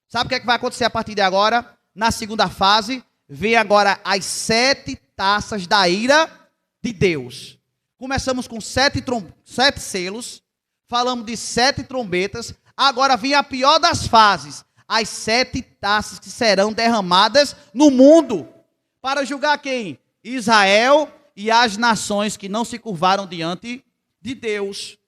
Sabe o que vai acontecer a partir de agora? Na segunda fase, vem agora as 7 taças da ira de Deus. Começamos com 7 selos, falamos de 7 trombetas, agora vem a pior das fases, as 7 taças que serão derramadas no mundo, para julgar quem? Israel e as nações que não se curvaram diante de Deus.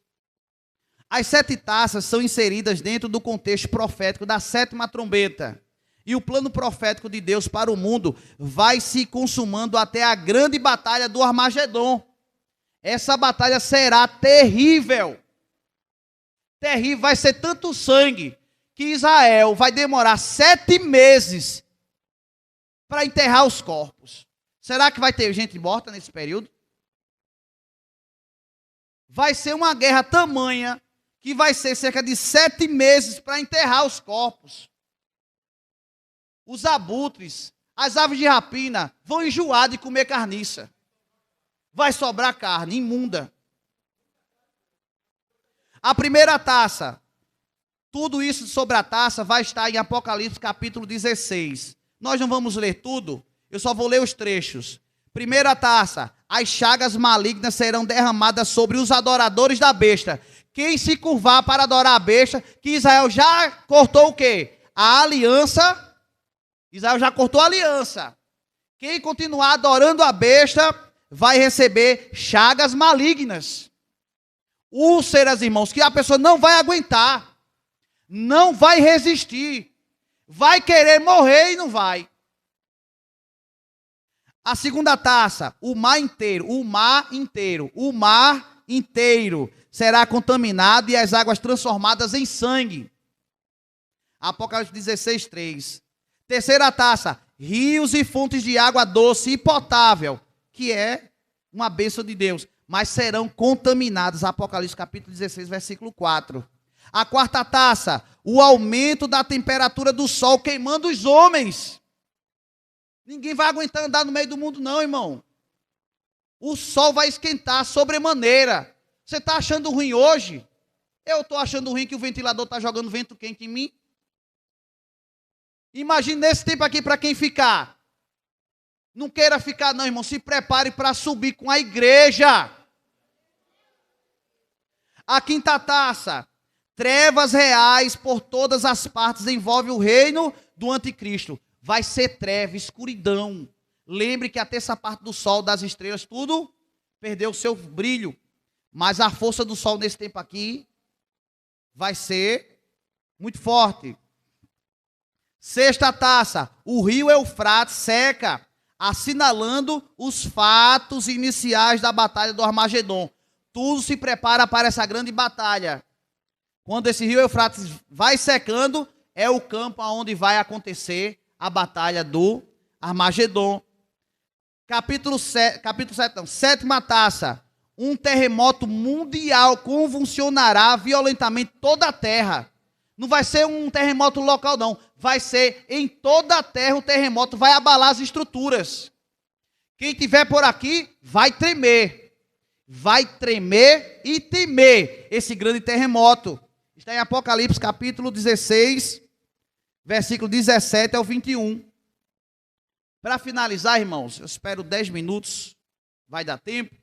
As 7 taças são inseridas dentro do contexto profético da 7ª trombeta. E o plano profético de Deus para o mundo vai se consumando até a grande batalha do Armagedon. Essa batalha será terrível. Terrível, vai ser tanto sangue que Israel vai demorar 7 meses para enterrar os corpos. Será que vai ter gente morta nesse período? Vai ser uma guerra tamanha que vai ser cerca de 7 meses para enterrar os corpos. Os abutres, as aves de rapina vão enjoar de comer carniça. Vai sobrar carne imunda. A primeira taça, tudo isso sobre a taça vai estar em Apocalipse capítulo 16. Nós não vamos ler tudo, eu só vou ler os trechos. Primeira taça, as chagas malignas serão derramadas sobre os adoradores da besta. Quem se curvar para adorar a besta, que Israel já cortou o quê? A aliança. Israel já cortou a aliança. Quem continuar adorando a besta vai receber chagas malignas. Úlceras, irmãos, que a pessoa não vai aguentar. Não vai resistir. Vai querer morrer e não vai. A segunda taça, o mar inteiro será contaminado e as águas transformadas em sangue. Apocalipse 16, 3. Terceira taça, rios e fontes de água doce e potável, que é uma bênção de Deus, mas serão contaminados. Apocalipse capítulo 16, versículo 4. A quarta taça, o aumento da temperatura do sol queimando os homens. Ninguém vai aguentar andar no meio do mundo não, irmão. O sol vai esquentar sobremaneira. Você está achando ruim hoje? Eu estou achando ruim que o ventilador está jogando vento quente em mim. Imagine nesse tempo aqui para quem ficar. Não queira ficar não, irmão. Se prepare para subir com a igreja. A quinta taça. Trevas reais por todas as partes envolve o reino do anticristo. Vai ser treva, escuridão. Lembre que a terça parte do sol, das estrelas, tudo perdeu o seu brilho. Mas a força do sol nesse tempo aqui vai ser muito forte. Sexta taça, o rio Eufrates seca, assinalando os fatos iniciais da batalha do Armagedon. Tudo se prepara para essa grande batalha. Quando esse rio Eufrates vai secando, é o campo onde vai acontecer a batalha do Armagedon. Capítulo 7, sétima taça, um terremoto mundial convulsionará violentamente toda a terra. Não vai ser um terremoto local, não. Vai ser em toda a terra. O terremoto vai abalar as estruturas. Quem estiver por aqui vai tremer. Vai tremer e temer esse grande terremoto. Está em Apocalipse capítulo 16, versículo 17 ao 21. Para finalizar, irmãos, eu espero 10 minutos. Vai dar tempo.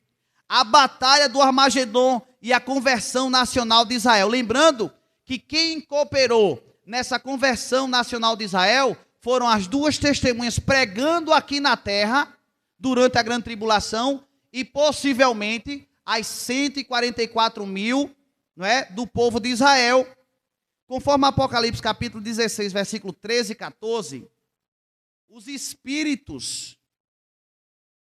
A batalha do Armagedon e a conversão nacional de Israel. Lembrando que quem cooperou nessa conversão nacional de Israel foram as duas testemunhas pregando aqui na terra durante a grande tribulação e possivelmente as 144 mil, não é, do povo de Israel. Conforme Apocalipse capítulo 16, versículo 13 e 14, os espíritos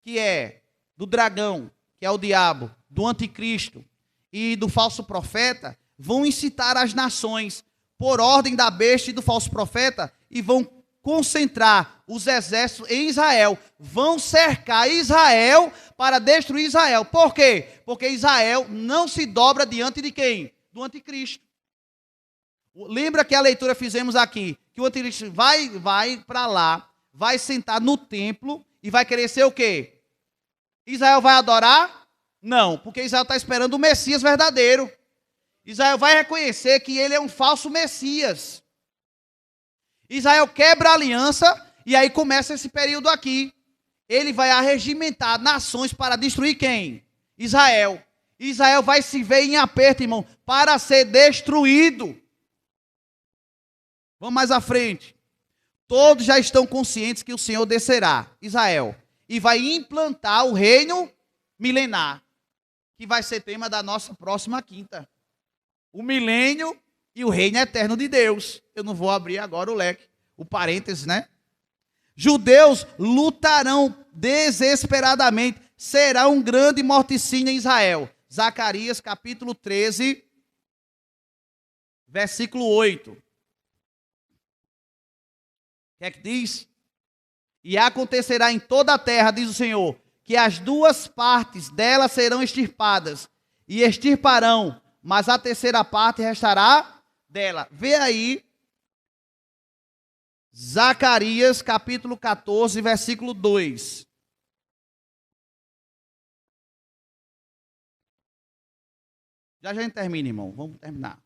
que é do dragão, que é o diabo, do anticristo e do falso profeta, vão incitar as nações por ordem da besta e do falso profeta e vão concentrar os exércitos em Israel, vão cercar Israel para destruir Israel. Por quê? Porque Israel não se dobra diante de quem? Do anticristo. Lembra que a leitura fizemos aqui, que o anticristo vai para lá, vai sentar no templo e vai querer ser o quê? Israel vai adorar? Não, porque Israel está esperando o Messias verdadeiro. Israel vai reconhecer que ele é um falso Messias. Israel quebra a aliança e aí começa esse período aqui. Ele vai arregimentar nações para destruir quem? Israel. Israel vai se ver em aperto, irmão, para ser destruído. Vamos mais à frente. Todos já estão conscientes que o Senhor descerá, Israel, e vai implantar o reino milenar, que vai ser tema da nossa próxima quinta. O milênio e o reino eterno de Deus. Eu não vou abrir agora o leque, o parênteses, né? Judeus lutarão desesperadamente. Será um grande morticínio em Israel. Zacarias capítulo 13, versículo 8. O que é que diz? E acontecerá em toda a terra, diz o Senhor, que as duas partes dela serão extirpadas, e extirparão, mas a terceira parte restará dela. Vê aí, Zacarias capítulo 14, versículo 2. Já a gente termina, irmão. Vamos terminar.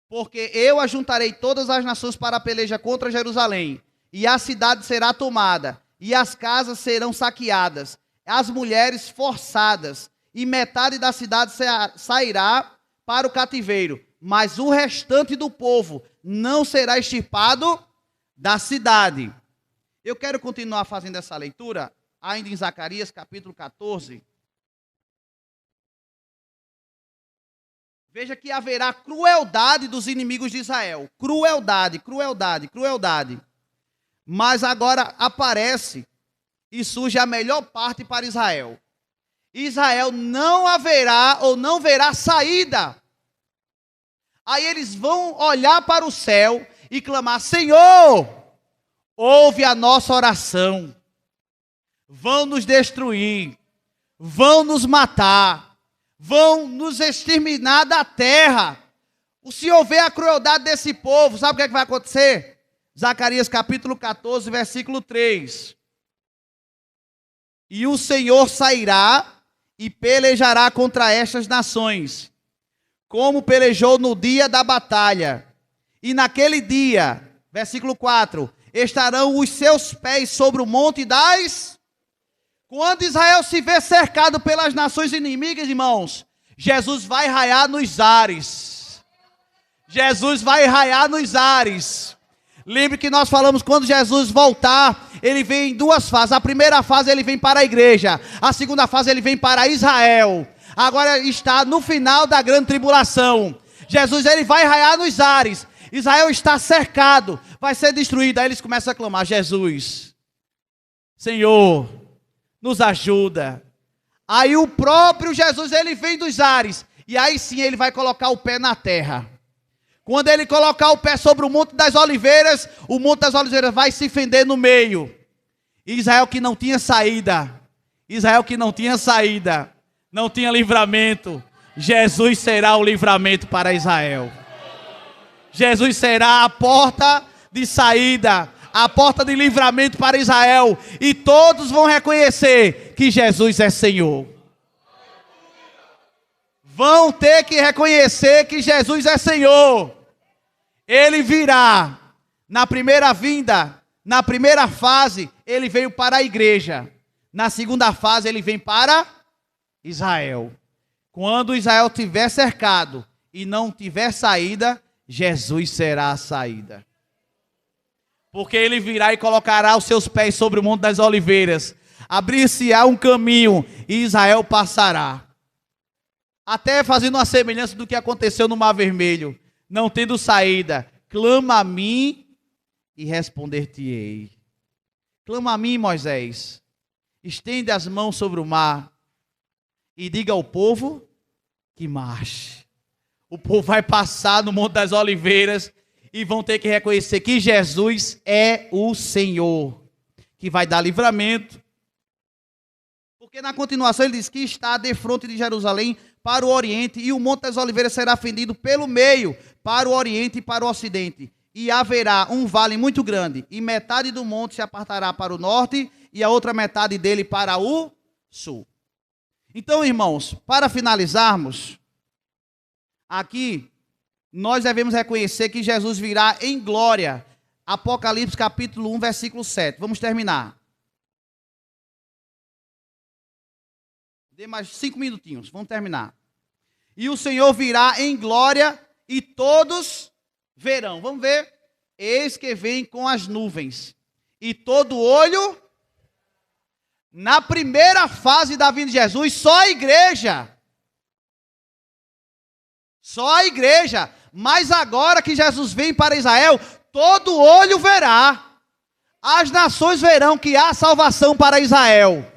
Porque eu ajuntarei todas as nações para a peleja contra Jerusalém, e a cidade será tomada, e as casas serão saqueadas, as mulheres forçadas, e metade da cidade sairá para o cativeiro, mas o restante do povo não será extirpado da cidade. Eu quero continuar fazendo essa leitura, ainda em Zacarias capítulo 14. Veja que haverá crueldade dos inimigos de Israel. Crueldade, crueldade, crueldade. Mas agora aparece e surge a melhor parte para Israel. Israel não haverá ou não verá saída. Aí eles vão olhar para o céu e clamar: Senhor, ouve a nossa oração. Vão nos destruir, vão nos matar, vão nos exterminar da terra. O Senhor vê a crueldade desse povo, sabe o que é que vai acontecer? Zacarias capítulo 14, versículo 3. E o Senhor sairá e pelejará contra estas nações, como pelejou no dia da batalha. E naquele dia, versículo 4, estarão os seus pés sobre o monte das... Quando Israel se vê cercado pelas nações inimigas, irmãos, Jesus vai raiar nos ares. Jesus vai raiar nos ares. Lembre que nós falamos, quando Jesus voltar, ele vem em duas fases. A primeira fase ele vem para a igreja. A segunda fase ele vem para Israel. Agora está no final da grande tribulação. Jesus ele vai raiar nos ares. Israel está cercado, vai ser destruído. Aí eles começam a clamar: Jesus, Senhor, nos ajuda. Aí o próprio Jesus ele vem dos ares. E aí sim ele vai colocar o pé na terra. Quando ele colocar o pé sobre o Monte das Oliveiras, o Monte das Oliveiras vai se fender no meio. Israel que não tinha saída, Israel que não tinha saída, não tinha livramento. Jesus será o livramento para Israel. Jesus será a porta de saída, a porta de livramento para Israel. E todos vão reconhecer que Jesus é Senhor. Vão ter que reconhecer que Jesus é Senhor. Ele virá na primeira vinda, na primeira fase, ele veio para a igreja. Na segunda fase, ele vem para Israel. Quando Israel tiver cercado e não tiver saída, Jesus será a saída. Porque ele virá e colocará os seus pés sobre o Monte das Oliveiras. Abrir-se-á um caminho e Israel passará. Até fazendo uma semelhança do que aconteceu no Mar Vermelho. Não tendo saída, clama a mim e responder-te-ei. Clama a mim, Moisés. Estende as mãos sobre o mar e diga ao povo que marche. O povo vai passar no Monte das Oliveiras e vão ter que reconhecer que Jesus é o Senhor, que vai dar livramento. Porque na continuação ele diz que está defronte de Jerusalém para o oriente, e o Monte das Oliveiras será fendido pelo meio, para o oriente e para o ocidente. E haverá um vale muito grande, e metade do monte se apartará para o norte, e a outra metade dele para o sul. Então, irmãos, para finalizarmos, aqui, nós devemos reconhecer que Jesus virá em glória. Apocalipse capítulo 1, versículo 7. Vamos terminar. Dê mais 5 minutinhos, vamos terminar. E o Senhor virá em glória e todos verão. Vamos ver. Eis que vem com as nuvens. E todo olho, na primeira fase da vinda de Jesus, só a igreja. Só a igreja. Mas agora que Jesus vem para Israel, todo olho verá. As nações verão que há salvação para Israel.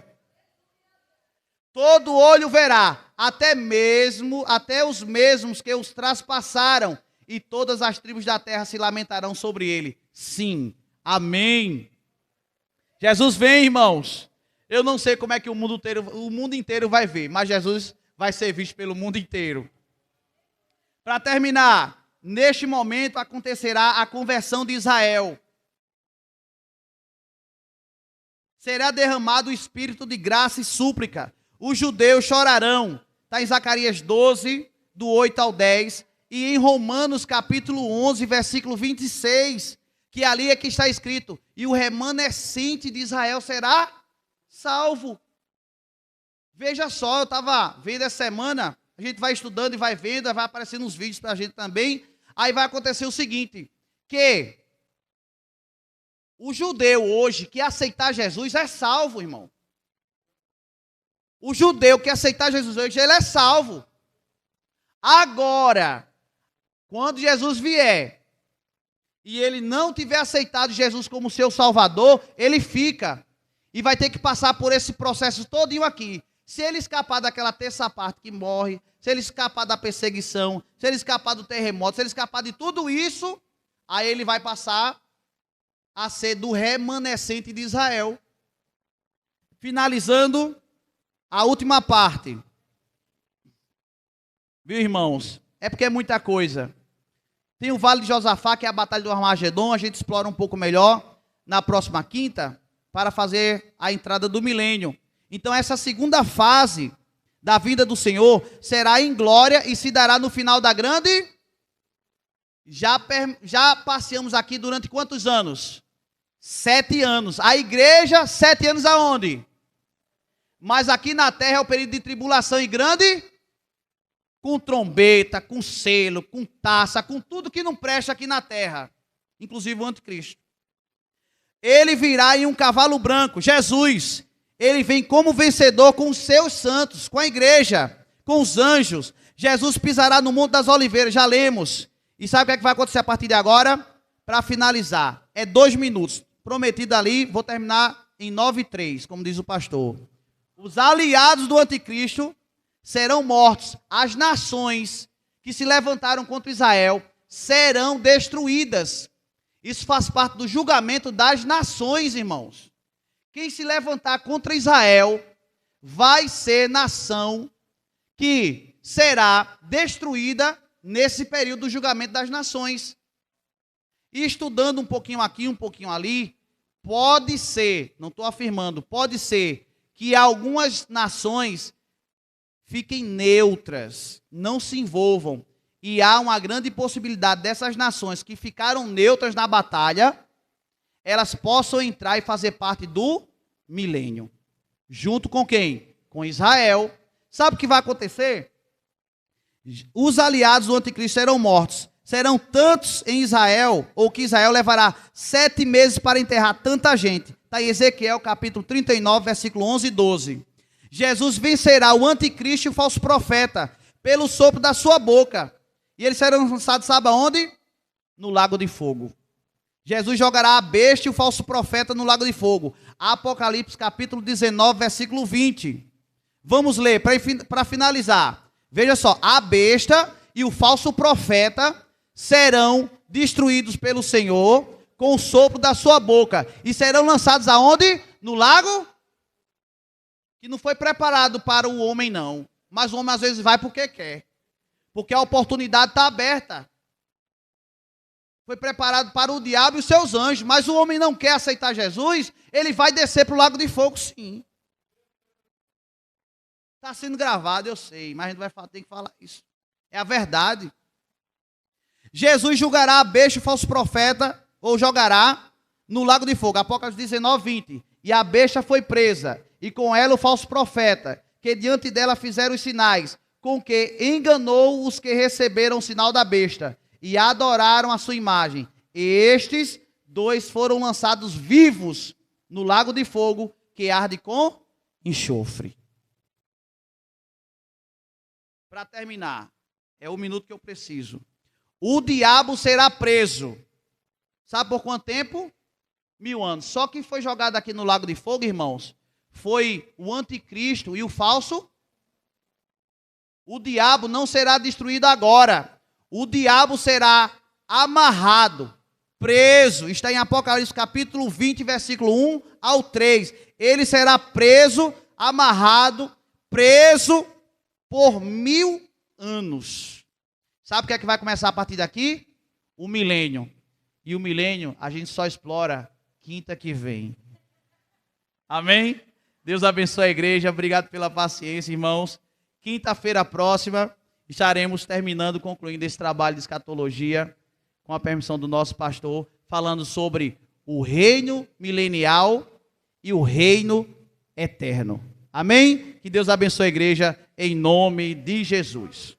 Todo olho verá, até os mesmos que os traspassaram, e todas as tribos da terra se lamentarão sobre ele. Sim, amém. Jesus vem, irmãos. Eu não sei como é que o mundo inteiro vai ver, mas Jesus vai ser visto pelo mundo inteiro. Para terminar, neste momento acontecerá a conversão de Israel. Será derramado o espírito de graça e súplica. Os judeus chorarão, está em Zacarias 12, do 8 ao 10, e em Romanos capítulo 11, versículo 26, que ali é que está escrito, e o remanescente de Israel será salvo. Veja só, eu estava vendo essa semana, a gente vai estudando e vai vendo, vai aparecendo uns vídeos para a gente também, aí vai acontecer o seguinte, que o judeu hoje que aceitar Jesus é salvo, irmão. O judeu que aceitar Jesus hoje, ele é salvo. Agora, quando Jesus vier, e ele não tiver aceitado Jesus como seu salvador, ele fica. E vai ter que passar por esse processo todinho aqui. Se ele escapar daquela terça parte que morre, se ele escapar da perseguição, se ele escapar do terremoto, se ele escapar de tudo isso, aí ele vai passar a ser do remanescente de Israel. Finalizando a última parte. Viu, irmãos? É porque é muita coisa. Tem o Vale de Josafá, que é a Batalha do Armagedon. A gente explora um pouco melhor na próxima quinta, para fazer a entrada do milênio. Então, essa segunda fase da vinda do Senhor será em glória e se dará no final da grande. Já passeamos aqui durante quantos anos? 7 anos. A igreja, 7 anos aonde? Mas aqui na terra é o período de tribulação e grande, com trombeta, com selo, com taça, com tudo que não presta aqui na terra, inclusive o anticristo. Ele virá em um cavalo branco, Jesus, ele vem como vencedor com os seus santos, com a igreja, com os anjos. Jesus pisará no Monte das Oliveiras, já lemos. E sabe o que é que vai acontecer a partir de agora? Para finalizar, é 2 minutos, prometido ali, vou terminar em 9:3, como diz o pastor. Os aliados do anticristo serão mortos. As nações que se levantaram contra Israel serão destruídas. Isso faz parte do julgamento das nações, irmãos. Quem se levantar contra Israel vai ser nação que será destruída nesse período do julgamento das nações. E estudando um pouquinho aqui, um pouquinho ali, pode ser, não estou afirmando, pode ser que algumas nações fiquem neutras, não se envolvam. E há uma grande possibilidade dessas nações que ficaram neutras na batalha, elas possam entrar e fazer parte do milênio. Junto com quem? Com Israel. Sabe o que vai acontecer? Os aliados do anticristo serão mortos. Serão tantos em Israel, ou que Israel levará 7 meses para enterrar tanta gente. Está em Ezequiel capítulo 39, versículo 11 e 12. Jesus vencerá o anticristo e o falso profeta pelo sopro da sua boca. E eles serão lançados, sabe aonde? No lago de fogo. Jesus jogará a besta e o falso profeta no lago de fogo. Apocalipse capítulo 19, versículo 20. Vamos ler para finalizar. Veja só, a besta e o falso profeta serão destruídos pelo Senhor com o sopro da sua boca. E serão lançados aonde? No lago? Que não foi preparado para o homem, não. Mas o homem às vezes vai porque quer. Porque a oportunidade está aberta. Foi preparado para o diabo e os seus anjos. Mas o homem não quer aceitar Jesus, ele vai descer para o lago de fogo, sim. Está sendo gravado, eu sei, mas a gente vai ter que falar isso. É a verdade. Jesus julgará a besta e o falso profeta, ou jogará no lago de fogo. Apocalipse 19, 20. E a besta foi presa, e com ela o falso profeta, que diante dela fizeram os sinais, com que enganou os que receberam o sinal da besta, e adoraram a sua imagem. E estes 2 foram lançados vivos no lago de fogo, que arde com enxofre. Para terminar, é o minuto que eu preciso. O diabo será preso. Sabe por quanto tempo? 1000 anos. Só quem foi jogado aqui no lago de fogo, irmãos, foi o anticristo e o falso. O diabo não será destruído agora. O diabo será amarrado, preso. Está em Apocalipse capítulo 20, versículo 1 ao 3. Ele será preso, amarrado, preso por 1000 anos. Sabe o que é que vai começar a partir daqui? O milênio. E o milênio a gente só explora quinta que vem. Amém? Deus abençoe a igreja. Obrigado pela paciência, irmãos. Quinta-feira próxima estaremos concluindo esse trabalho de escatologia, com a permissão do nosso pastor, falando sobre o reino milenial e o reino eterno. Amém? Que Deus abençoe a igreja em nome de Jesus.